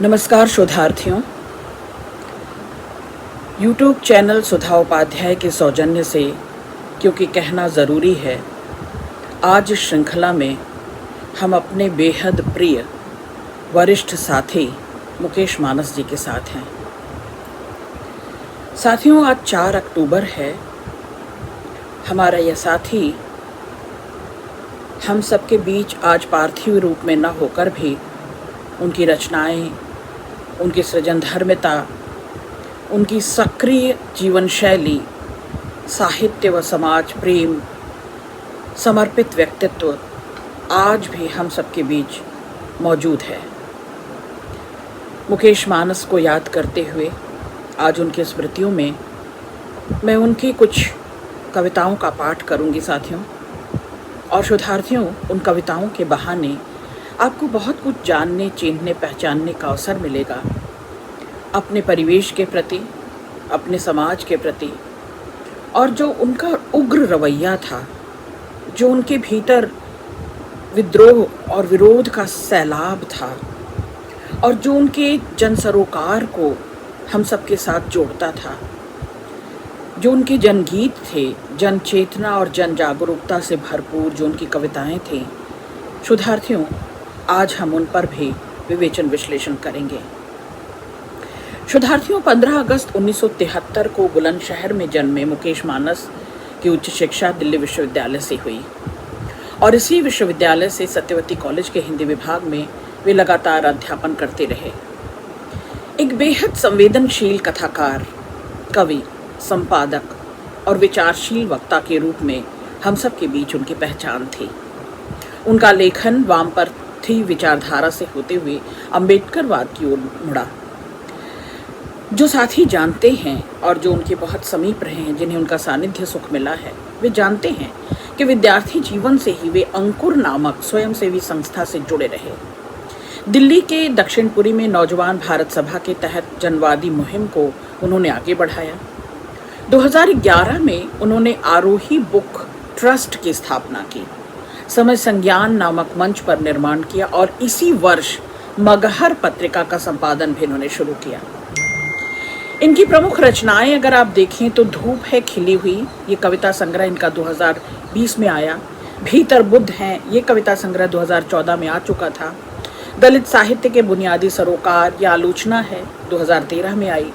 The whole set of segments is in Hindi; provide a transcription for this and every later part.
नमस्कार शोधार्थियों। YouTube चैनल सुधा उपाध्याय के सौजन्य से क्योंकि कहना ज़रूरी है, आज इस श्रृंखला में हम अपने बेहद प्रिय वरिष्ठ साथी मुकेश मानस जी के साथ हैं। साथियों, आज 4 अक्टूबर है। हमारा यह साथी हम सबके बीच आज पार्थिव रूप में न होकर भी उनकी रचनाएं, उनकी सृजनधर्मिता, उनकी सक्रिय जीवन शैली, साहित्य व समाज प्रेम, समर्पित व्यक्तित्व आज भी हम सबके बीच मौजूद है। मुकेश मानस को याद करते हुए आज उनकी स्मृतियों में मैं उनकी कुछ कविताओं का पाठ करूंगी साथियों। और शोधार्थियों, उन कविताओं के बहाने आपको बहुत कुछ जानने, चिन्हने, पहचानने का अवसर मिलेगा अपने परिवेश के प्रति, अपने समाज के प्रति, और जो उनका उग्र रवैया था, जो उनके भीतर विद्रोह और विरोध का सैलाब था, और जो उनके जनसरोकार को हम सबके साथ जोड़ता था, जो उनके जनगीत थे, जन चेतना और जन जागरूकता से भरपूर जो उनकी कविताएं थीं। शोधार्थियों, आज हम उन पर भी विवेचन विश्लेषण करेंगे। शोधार्थियों, 15 अगस्त 1973 को बुलंदशहर में जन्मे मुकेश मानस की उच्च शिक्षा दिल्ली विश्वविद्यालय से हुई और इसी विश्वविद्यालय से सत्यवती कॉलेज के हिंदी विभाग में वे लगातार अध्यापन करते रहे। एक बेहद संवेदनशील कथाकार, कवि, संपादक और विचारशील वक्ता के रूप में हम सब के बीच उनकी पहचान थी। उनका लेखन वामपंथी विचारधारा से होते हुए अम्बेडकरवाद की ओर मुड़ा। जो साथी जानते हैं और जो उनके बहुत समीप रहे हैं, जिन्हें उनका सानिध्य सुख मिला है, वे जानते हैं कि विद्यार्थी जीवन से ही वे अंकुर नामक स्वयंसेवी संस्था से जुड़े रहे। दिल्ली के दक्षिणपुरी में नौजवान भारत सभा के तहत जनवादी मुहिम को उन्होंने आगे बढ़ाया। 2011 में उन्होंने आरोही बुक ट्रस्ट की स्थापना की, समय संज्ञान नामक मंच पर निर्माण किया और इसी वर्ष मगहर पत्रिका का संपादन भी इन्होंने शुरू किया। इनकी प्रमुख रचनाएं अगर आप देखें तो धूप है खिली हुई, ये कविता संग्रह इनका 2020 में आया। भीतर बुद्ध हैं, ये कविता संग्रह 2014 में आ चुका था। दलित साहित्य के बुनियादी सरोकार या आलोचना है, 2013 में आई।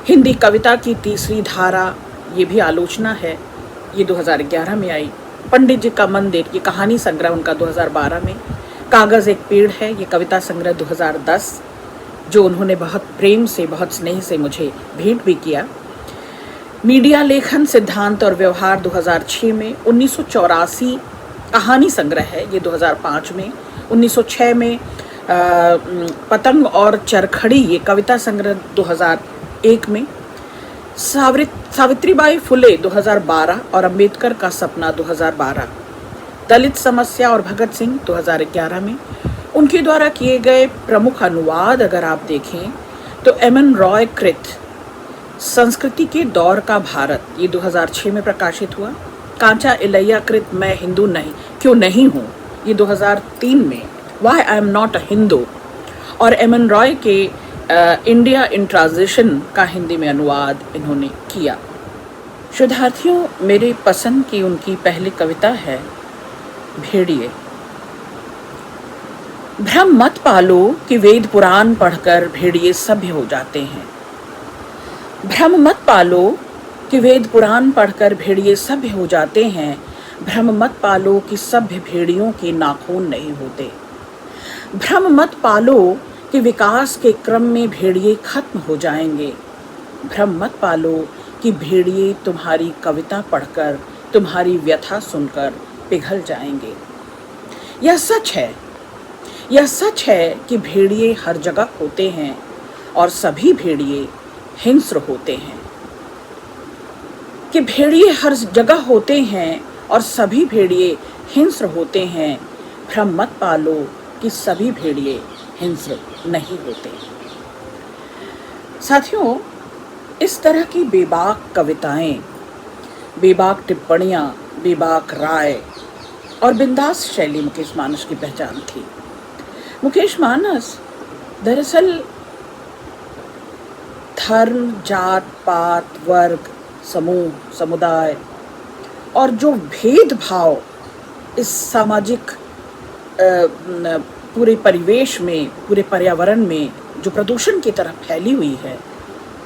हिंदी कविता की तीसरी धारा, ये भी आलोचना है, ये 2011 में आई। पंडित जी का मंदिर, ये कहानी संग्रह उनका 2012 में। कागज़ एक पेड़ है, ये कविता संग्रह 2010, जो उन्होंने बहुत प्रेम से, बहुत स्नेह से मुझे भेंट भी किया। मीडिया लेखन, सिद्धांत और व्यवहार 2006 में। 1984 कहानी संग्रह है, ये 2005 में। 1906 में पतंग और चरखड़ी, ये कविता संग्रह 2001 में। सावित्रीबाई फुले 2012 और अंबेडकर का सपना 2012। दलित समस्या और भगत सिंह 2011 में। उनके द्वारा किए गए प्रमुख अनुवाद अगर आप देखें तो एमएन रॉय कृत संस्कृति के दौर का भारत, ये 2006 में प्रकाशित हुआ। कांचा इलैया कृत मैं हिंदू नहीं क्यों नहीं हूँ, ये 2003 में। Why I am not a Hindu और एमएन रॉय के इंडिया इन ट्रांजिशन का हिंदी में अनुवाद इन्होंने किया। शोधार्थियों, मेरे पसंद की उनकी पहली कविता है भेड़िए। भ्रम मत पालो कि वेद पुराण पढ़कर भेड़िए सभ्य हो जाते हैं। भ्रम मत पालो कि वेद पुराण पढ़कर भेड़िए सभ्य हो जाते हैं। भ्रम मत पालो कि सभ्य भेड़ियों के नाखून नहीं होते। भ्रम मत पालो कि विकास के क्रम में भेड़िए खत्म हो जाएंगे। भ्रम मत पालो कि भेड़िए तुम्हारी कविता पढ़कर, तुम्हारी व्यथा सुनकर पिघल जाएंगे। यह सच है, यह सच है कि भेड़िए हर जगह होते हैं और सभी भेड़िए हिंस्र होते हैं। कि भेड़िए हर जगह होते हैं और सभी भेड़िए हिंस्र होते हैं। भ्रम मत पालो कि सभी भेड़िए हिंस्र नहीं होते। साथियों, इस तरह की बेबाक कविताएं, बेबाक टिप्पणियां, बेबाक राय और बिंदास शैली मुकेश मानस की पहचान थी। मुकेश मानस दरअसल धर्म, जात पात, वर्ग, समूह, समुदाय और जो भेदभाव इस सामाजिक पूरे परिवेश में, पूरे पर्यावरण में जो प्रदूषण की तरह फैली हुई है,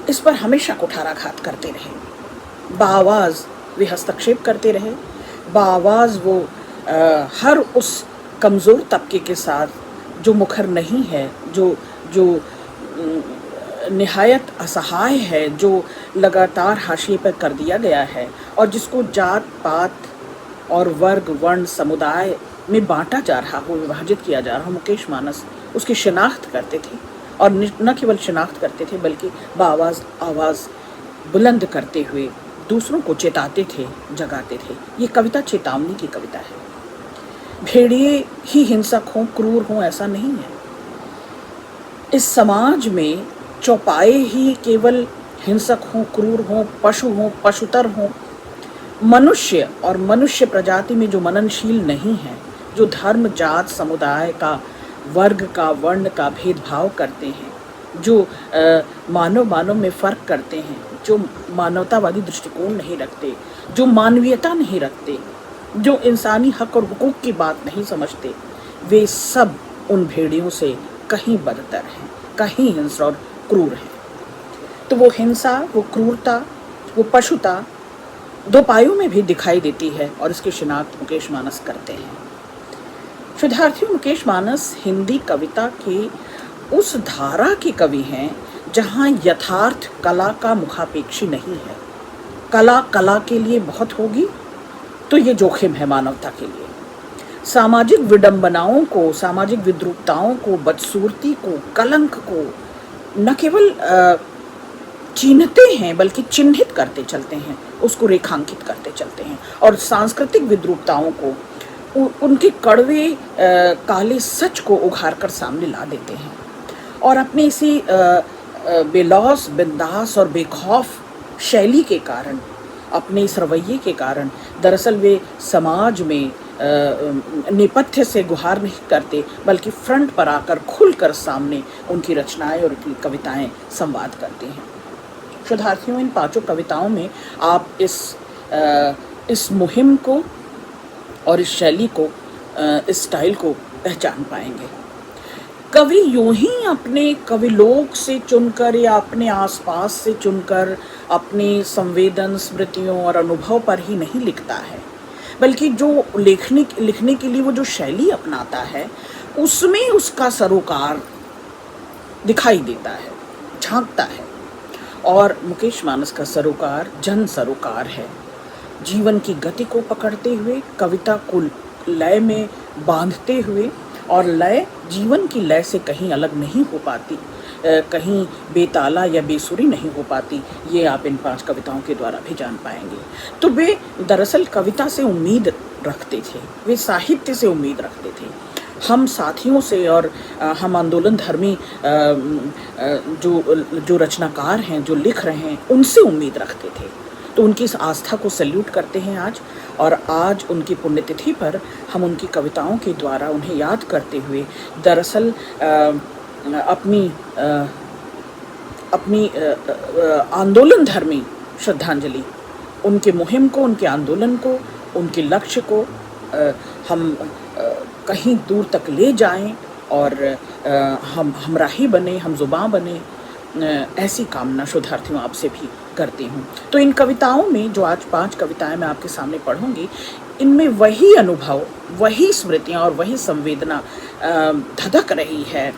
इस पर हमेशा कुठाराघात करते रहे। बाआवाज़ वे हस्तक्षेप करते रहे, बाआवाज़ वो हर उस कमज़ोर तबके के साथ जो मुखर नहीं है, जो जो निहायत असहाय है, जो लगातार हाशिए पर कर दिया गया है और जिसको जात पात और वर्ग, वर्ण, समुदाय में बांटा जा रहा हो, विभाजित किया जा रहा हो, मुकेश मानस उसकी शिनाख्त करते थे। और न केवल शिनाख्त करते थे बल्कि बाआवाज़ आवाज़ बुलंद करते हुए दूसरों को चेताते थे, जगाते थे। ये कविता चेतावनी की कविता है। भेड़िए ही हिंसक हों, क्रूर हों, ऐसा नहीं है। इस समाज में चौपाए ही केवल हिंसक हों, क्रूर हों, पशुतर हों। मनुष्य और मनुष्य प्रजाति में जो मननशील नहीं है, जो धर्म, जात, समुदाय का, वर्ग का, वर्ण का भेदभाव करते हैं, जो मानव में फ़र्क करते हैं, जो मानवतावादी दृष्टिकोण नहीं रखते, जो मानवीयता नहीं रखते, जो इंसानी हक और हुकूक की बात नहीं समझते, वे सब उन भेड़ियों से कहीं बदतर हैं, कहीं हिंसक और क्रूर हैं। तो वो हिंसा, वो क्रूरता, वो पशुता दो पायों में भी दिखाई देती है और इसकी शिनाख्त मुकेश मानस करते हैं। शोधार्थियों, मुकेश मानस हिंदी कविता के उस धारा के कवि हैं जहाँ यथार्थ कला का मुखापेक्षी नहीं है। कला के लिए बहुत होगी तो ये जोखिम है मानवता के लिए। सामाजिक विडंबनाओं को, सामाजिक विद्रूपताओं को, बदसूरती को, कलंक को न केवल चिन्हते हैं बल्कि चिन्हित करते चलते हैं, उसको रेखांकित करते चलते हैं और सांस्कृतिक विद्रूपताओं को, उनके कड़वे काले सच को उघार कर सामने ला देते हैं। और अपने इसी बेलौस, बिंदास और बेखौफ शैली के कारण, अपने इस रवैये के कारण दरअसल वे समाज में नेपथ्य से गुहार नहीं करते बल्कि फ्रंट पर आकर खुलकर सामने उनकी रचनाएं और उनकी कविताएं संवाद करती हैं। शोधार्थियों, इन पांचों कविताओं में आप इस मुहिम को और इस शैली को, इस स्टाइल को पहचान पाएंगे। कवि यूं ही अपने कविलोक से चुनकर या अपने आसपास से चुनकर अपनी संवेदन, स्मृतियों और अनुभव पर ही नहीं लिखता है, बल्कि जो लिखने के लिए वो जो शैली अपनाता है उसमें उसका सरोकार दिखाई देता है, झांकता है। और मुकेश मानस का सरोकार जन सरोकार है। जीवन की गति को पकड़ते हुए, कविता को लय में बांधते हुए, और लय जीवन की लय से कहीं अलग नहीं हो पाती, कहीं बेताला या बेसुरी नहीं हो पाती। ये आप इन पांच कविताओं के द्वारा भी जान पाएंगे। तो वे दरअसल कविता से उम्मीद रखते थे, वे साहित्य से उम्मीद रखते थे। हम साथियों से और हम आंदोलन धर्मी जो रचनाकार हैं, जो लिख रहे हैं, उनसे उम्मीद रखते थे। तो उनकी इस आस्था को सैल्यूट करते हैं आज। और आज उनकी पुण्यतिथि पर हम उनकी कविताओं के द्वारा उन्हें याद करते हुए दरअसल अपनी आंदोलन धर्मी श्रद्धांजलि, उनके मुहिम को, उनके आंदोलन को, उनके लक्ष्य को हम कहीं दूर तक ले जाएं और हम हमराही बने, हम जुबां बने, ऐसी कामना शोधार्थियों आपसे भी करती हूँ। तो इन कविताओं में जो आज 5 कविताएं मैं आपके सामने पढ़ूंगी, इनमें वही अनुभव, वही स्मृतियाँ और वही संवेदना धधक रही है,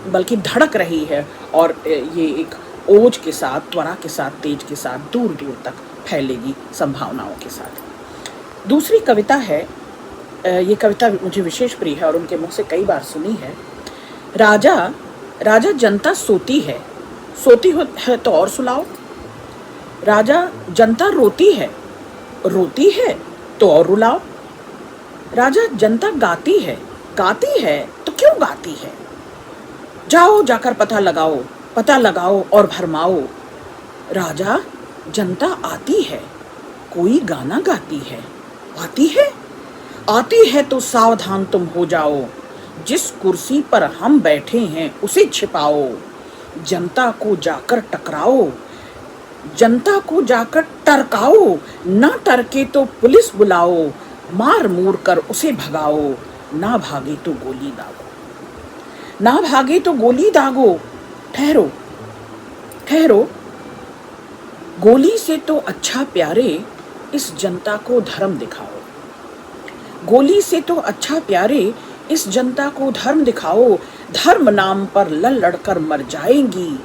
बल्कि धड़क रही है। और ये एक ओज के साथ, त्वरा के साथ, तेज के साथ दूर दूर तक फैलेगी संभावनाओं के साथ। दूसरी कविता है, ये कविता मुझे विशेष प्रिय है और उनके मुख से कई बार सुनी है। राजा जनता सोती है तो और सुलाओ। राजा जनता रोती है तो और रुलाओ। राजा जनता गाती है तो क्यों गाती है। जाओ जाकर पता लगाओ और भरमाओ। राजा जनता आती है, कोई गाना गाती है। आती है तो सावधान तुम हो जाओ। जिस कुर्सी पर हम बैठे हैं उसे छिपाओ, जनता को जाकर टकराओ, जनता को जाकर टरकाओ, ना टरके तो पुलिस बुलाओ, मार मूर कर उसे भगाओ, ना भागे तो गोली दागो, ना भागे तो गोली दागो। ठहरो ठहरो, गोली से तो अच्छा प्यारे इस जनता को धर्म दिखाओ, गोली से तो अच्छा प्यारे इस जनता को धर्म दिखाओ। धर्म नाम पर लड़ लड़कर मर जाएंगी,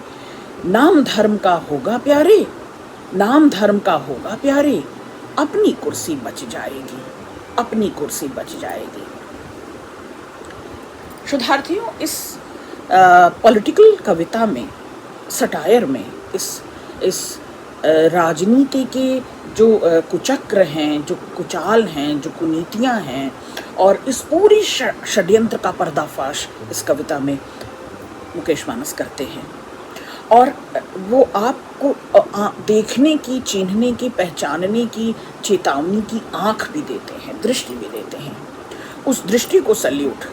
नाम धर्म का होगा प्यारे, नाम धर्म का होगा प्यारे, अपनी कुर्सी बच जाएगी, अपनी कुर्सी बच जाएगी। शुद्धार्थियों, इस पॉलिटिकल कविता में, सटायर में, इस राजनीति के जो कुचक्र हैं, जो कुचाल हैं, जो कुनीतियां हैं, और इस पूरी षड्यंत्र का पर्दाफाश इस कविता में मुकेश मानस करते हैं। और वो आपको देखने की, चिन्हने की, पहचानने की, चेतावनी की आंख भी देते हैं, दृष्टि भी देते हैं। उस दृष्टि को सल्यूट,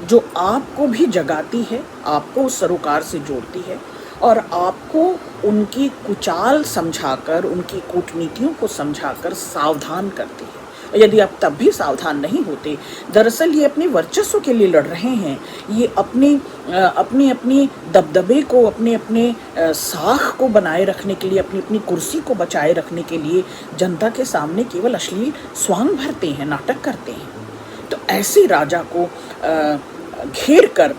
जो आपको भी जगाती है, आपको उस सरोकार से जोड़ती है और आपको उनकी कुचाल समझाकर, उनकी कूटनीतियों को समझाकर सावधान करती है। और यदि आप तब भी सावधान नहीं होते, दरअसल ये अपने वर्चस्व के लिए लड़ रहे हैं, ये अपनी दबदबे को, अपने साख को बनाए रखने के लिए, अपनी कुर्सी को बचाए रखने के लिए जनता के सामने केवल अश्लील स्वांग भरते हैं, नाटक करते हैं। तो ऐसे राजा को घेर कर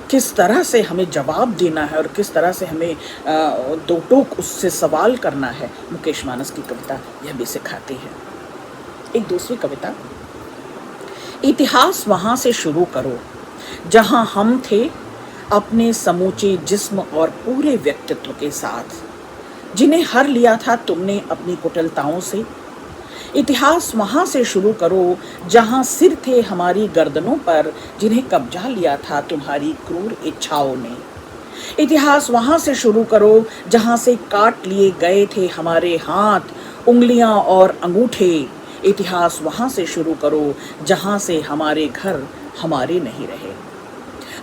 किस तरह से हमें जवाब देना है और किस तरह से हमें दो टोक उससे सवाल करना है, मुकेश मानस की कविता यह भी सिखाती है। एक दूसरी कविता, इतिहास वहां से शुरू करो जहां हम थे अपने समूचे जिस्म और पूरे व्यक्तित्व के साथ, जिन्हें हर लिया था तुमने अपनी कुटिलताओं से। इतिहास वहां से शुरू करो जहां सिर थे हमारी गर्दनों पर, जिन्हें कब्जा लिया था तुम्हारी क्रूर इच्छाओं ने। इतिहास वहां से शुरू करो जहां से काट लिए गए थे हमारे हाथ, उंगलियां और अंगूठे। इतिहास वहां से शुरू करो जहां से हमारे घर हमारे नहीं रहे,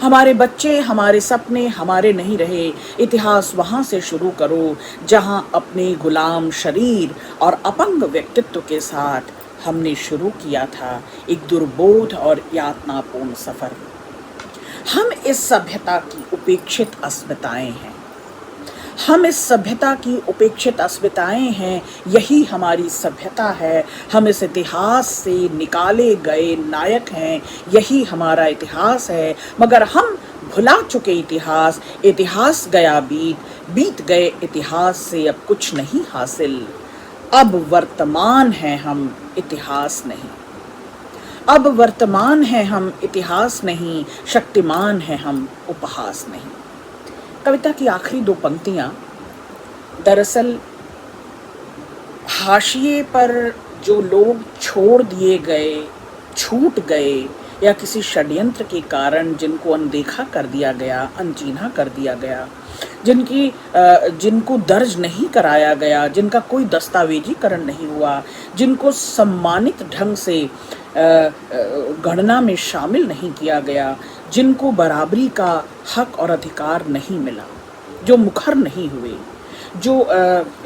हमारे बच्चे, हमारे सपने हमारे नहीं रहे। इतिहास वहां से शुरू करो जहां अपने गुलाम शरीर और अपंग व्यक्तित्व के साथ हमने शुरू किया था एक दुर्बोध और यातनापूर्ण सफर। हम इस सभ्यता की उपेक्षित अस्मिताएं हैं, हम इस सभ्यता की उपेक्षित अस्मिताएं हैं, यही हमारी सभ्यता है। हम इस इतिहास से निकाले गए नायक हैं, यही हमारा इतिहास है। मगर हम भुला चुके इतिहास, इतिहास गया बीत गए इतिहास से अब कुछ नहीं हासिल। अब वर्तमान हैं हम, इतिहास नहीं। अब वर्तमान हैं हम, इतिहास नहीं। शक्तिमान हैं हम, उपहास नहीं। कविता की आखिरी दो पंक्तियां दरअसल हाशिए पर जो लोग छोड़ दिए गए, छूट गए, या किसी षड्यंत्र के कारण जिनको अनदेखा कर दिया गया, अनजीना कर दिया गया, जिनको दर्ज नहीं कराया गया, जिनका कोई दस्तावेजीकरण नहीं हुआ, जिनको सम्मानित ढंग से गणना में शामिल नहीं किया गया, जिनको बराबरी का हक और अधिकार नहीं मिला, जो मुखर नहीं हुए, जो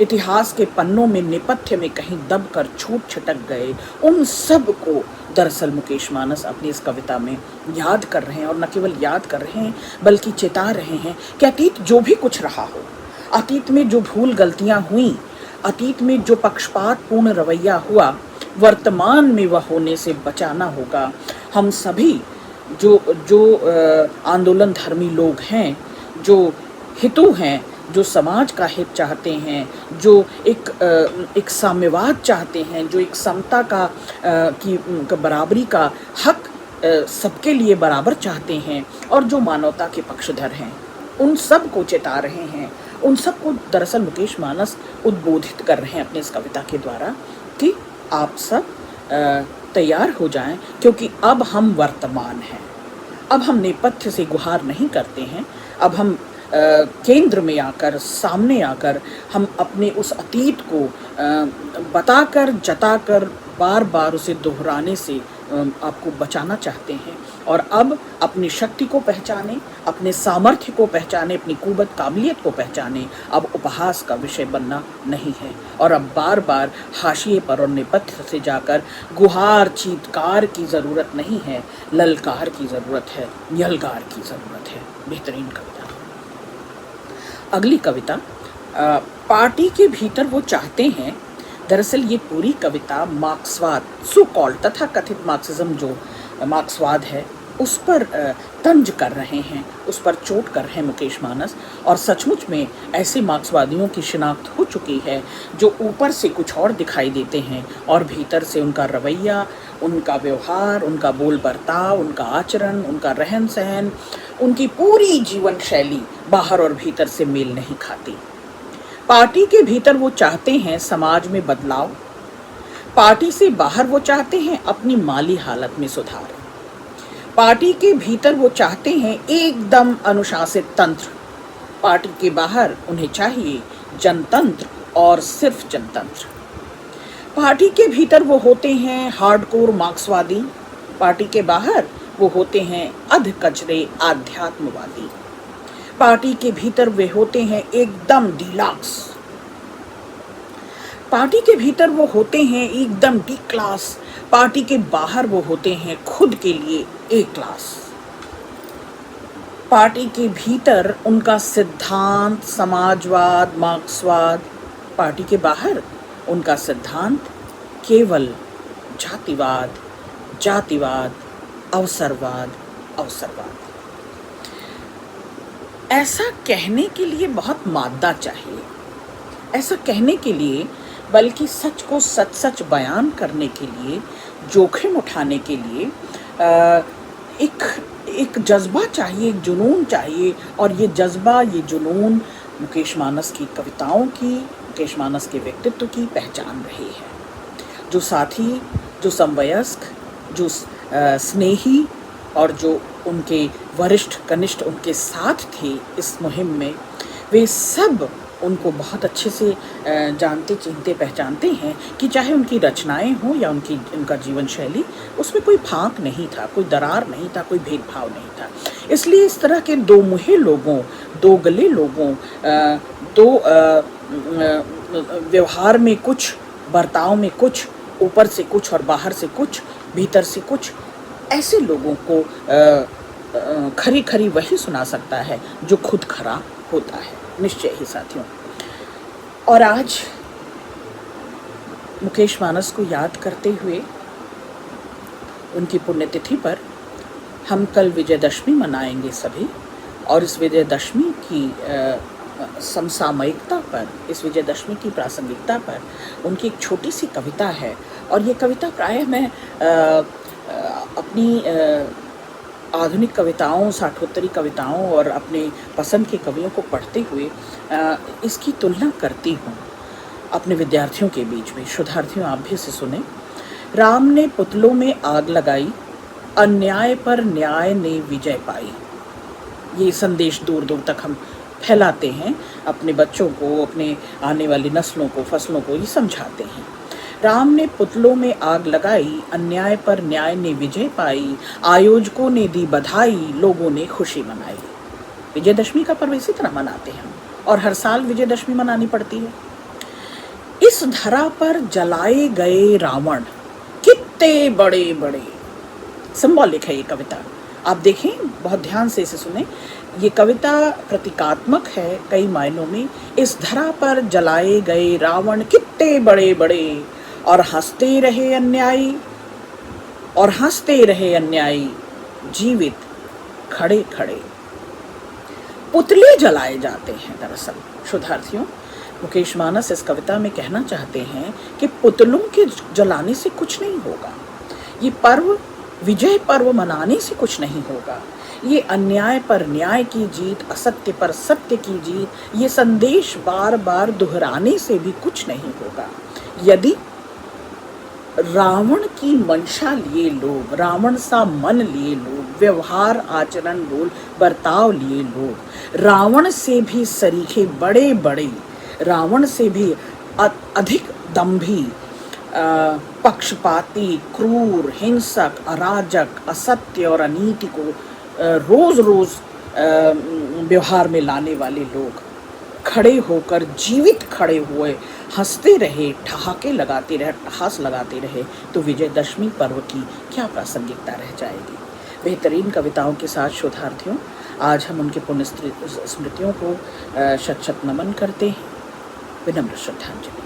इतिहास के पन्नों में नेपथ्य में कहीं दब कर छूट छिटक गए, उन सब को दरअसल मुकेश मानस अपनी इस कविता में याद कर रहे हैं। और न केवल याद कर रहे हैं बल्कि चेता रहे हैं कि अतीत जो भी कुछ रहा हो, अतीत में जो भूल गलतियां हुई, अतीत में जो पक्षपातपूर्ण रवैया हुआ, वर्तमान में वह होने से बचाना होगा। हम सभी जो आंदोलन धर्मी लोग हैं, जो हितू हैं, जो समाज का हित चाहते हैं, जो एक साम्यवाद चाहते हैं, जो एक समता की बराबरी का हक सबके लिए बराबर चाहते हैं, और जो मानवता के पक्षधर हैं, उन सब को चेता रहे हैं। उन सब को दरअसल मुकेश मानस उद्बोधित कर रहे हैं अपने इस कविता के द्वारा कि आप सब तैयार हो जाएं, क्योंकि अब हम वर्तमान हैं। अब हम नेपथ्य से गुहार नहीं करते हैं, अब हम केंद्र में आकर, सामने आकर हम अपने उस अतीत को बताकर, जताकर, बार बार उसे दोहराने से आपको बचाना चाहते हैं। और अब अपनी शक्ति को पहचाने, अपने सामर्थ्य को पहचाने, अपनी कुव्वत काबिलियत को पहचाने। अब उपहास का विषय बनना नहीं है और अब बार बार हाशिए पर और नेपथ्य से जाकर गुहार चीत्कार की ज़रूरत नहीं है, ललकार की ज़रूरत है, यलगार की ज़रूरत है। बेहतरीन कविता। अगली कविता, पार्टी के भीतर वो चाहते हैं। दरअसल ये पूरी कविता मार्क्सवाद, सो कॉल्ड तथा कथित मार्क्सिज्म जो मार्क्सवाद है उस पर तंज कर रहे हैं, उस पर चोट कर रहे हैं मुकेश मानस। और सचमुच में ऐसे मार्क्सवादियों की शिनाख्त हो चुकी है जो ऊपर से कुछ और दिखाई देते हैं और भीतर से उनका रवैया, उनका व्यवहार, उनका बोल बर्ताव, उनका आचरण, उनका रहन सहन, उनकी पूरी जीवन शैली बाहर और भीतर से मेल नहीं खाती। पार्टी के भीतर वो चाहते हैं समाज में बदलाव, पार्टी से बाहर वो चाहते हैं अपनी माली हालत में सुधार। पार्टी के भीतर वो चाहते हैं एकदम अनुशासित तंत्र, पार्टी के बाहर उन्हें चाहिए जनतंत्र और सिर्फ जनतंत्र। पार्टी के भीतर वो होते हैं हार्डकोर मार्क्सवादी, पार्टी के बाहर वो होते हैं अध कचरे आध्यात्मवादी। पार्टी के भीतर वे होते हैं एकदम डिलक्स, पार्टी के भीतर वो होते हैं एकदम डी क्लास, पार्टी के बाहर वो होते हैं खुद के लिए ए क्लास। पार्टी के भीतर उनका सिद्धांत समाजवाद मार्क्सवाद, पार्टी के बाहर उनका सिद्धांत केवल जातिवाद जातिवाद अवसरवाद अवसरवाद। ऐसा कहने के लिए बहुत मादा चाहिए, ऐसा कहने के लिए, बल्कि सच को सच सच बयान करने के लिए, जोखिम उठाने के लिए एक जज्बा चाहिए, एक जुनून चाहिए। और ये जज्बा, ये जुनून मुकेश मानस की कविताओं की, मुकेश मानस के व्यक्तित्व की पहचान रही है। जो साथी, जो समवयस्क, जो स्नेही और जो उनके वरिष्ठ कनिष्ठ उनके साथ थे इस मुहिम में, वे सब उनको बहुत अच्छे से जानते चिन्हते पहचानते हैं कि चाहे उनकी रचनाएं हों या उनका जीवन शैली, उसमें कोई फांक नहीं था, कोई दरार नहीं था, कोई भेदभाव नहीं था। इसलिए इस तरह के दो मुहे लोगों, दो गले लोगों, दो व्यवहार में कुछ, बर्ताव में कुछ, ऊपर से कुछ और बाहर से कुछ, भीतर से कुछ, ऐसे लोगों को खरी खरी वही सुना सकता है जो खुद खरा होता है, निश्चय ही साथियों। और आज मुकेश मानस को याद करते हुए उनकी पुण्यतिथि पर हम कल विजयदशमी मनाएंगे सभी। और इस विजयदशमी की समसामयिकता पर, इस विजयदशमी की प्रासंगिकता पर उनकी एक छोटी सी कविता है। और ये कविता प्रायः मैं अपनी आधुनिक कविताओं, साठोत्तरी कविताओं और अपने पसंद के कवियों को पढ़ते हुए इसकी तुलना करती हूँ अपने विद्यार्थियों के बीच में। शुद्धार्थियों, आप भी इसे सुने। राम ने पुतलों में आग लगाई, अन्याय पर न्याय ने विजय पाई। ये संदेश दूर दूर तक हम फैलाते हैं, अपने बच्चों को, अपने आने वाली नस्लों को, फसलों को ये समझाते हैं। राम ने पुतलों में आग लगाई, अन्याय पर न्याय ने विजय पाई, आयोजकों ने दी बधाई, लोगों ने खुशी मनाई। विजयदशमी का पर्व इसी तरह मनाते हैं और हर साल विजयदशमी मनानी पड़ती है। इस धरा पर जलाए गए रावण कितने बड़े बड़े, सिंबॉलिक है ये कविता। आप देखें, बहुत ध्यान से इसे सुने। ये कविता प्रतीकात्मक है कई मायनों में। इस धरा पर जलाए गए रावण कितने बड़े बड़े, और हंसते रहे अन्यायी, और हंसते रहे अन्यायी, जीवित खड़े खड़े। पुतले जलाए जाते हैं। दरअसल शुद्धार्थियों, मुकेश मानस इस कविता में कहना चाहते हैं कि पुतलों के जलाने से कुछ नहीं होगा, ये पर्व, विजय पर्व मनाने से कुछ नहीं होगा, ये अन्याय पर न्याय की जीत, असत्य पर सत्य की जीत, ये संदेश बार बार दोहराने से भी कुछ नहीं होगा। यदि रावण की मंशा लिए लोग, रावण सा मन लिए लोग, व्यवहार आचरण बोल बर्ताव लिए लोग, रावण से भी सरीखे बड़े बड़े, रावण से भी अधिक दम्भी, पक्षपाती, क्रूर, हिंसक, अराजक, असत्य और अनीति को रोज रोज व्यवहार में लाने वाले लोग खड़े होकर, जीवित खड़े हुए हंसते रहे, ठहाके लगाते रहे, ठहास लगाते रहे, तो विजयदशमी पर्व की क्या प्रासंगिकता रह जाएगी। बेहतरीन कविताओं के साथ शोधार्थियों, आज हम उनके पुण्य स्मृतियों को शत शत नमन करते हैं। विनम्र श्रद्धांजलि।